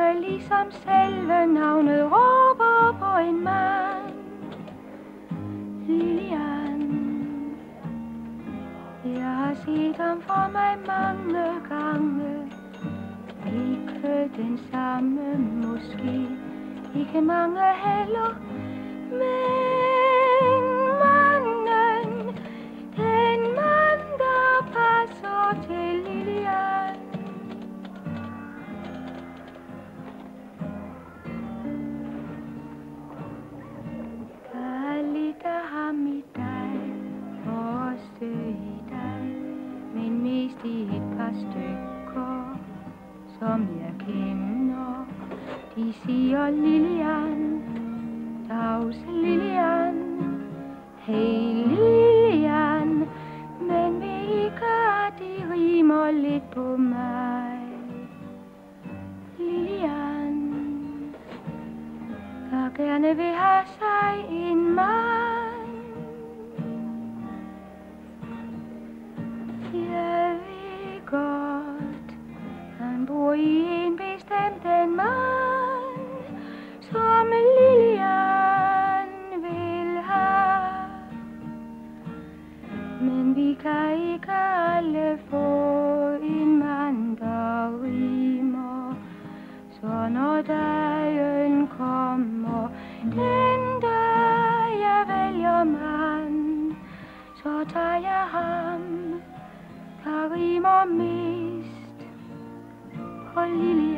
navne, ligesom selve navnet råber på en mand. Lilian. Jeg har set ham for mig mange gange. Ikke den samme, måske ikke mange heller, men manden, den mand, der passer til Lilian. Der er lidt af ham i dig, også i dig, men mest i et par stykker, som jeg kender. De siger Lilian, dags Lilian, hey Lilian, men vil ikke, at de rimer lidt på mig. Lilian, der gerne vil have sig en mand. Jeg ved godt, han bor i en bestemt en mand, som Lilian vil have. Men vi kan ikke alle få en mand, der rimer. Så når dagen kommer, den dag jeg vælger mand, så tager jeg ham, der rimer mest på Lilian.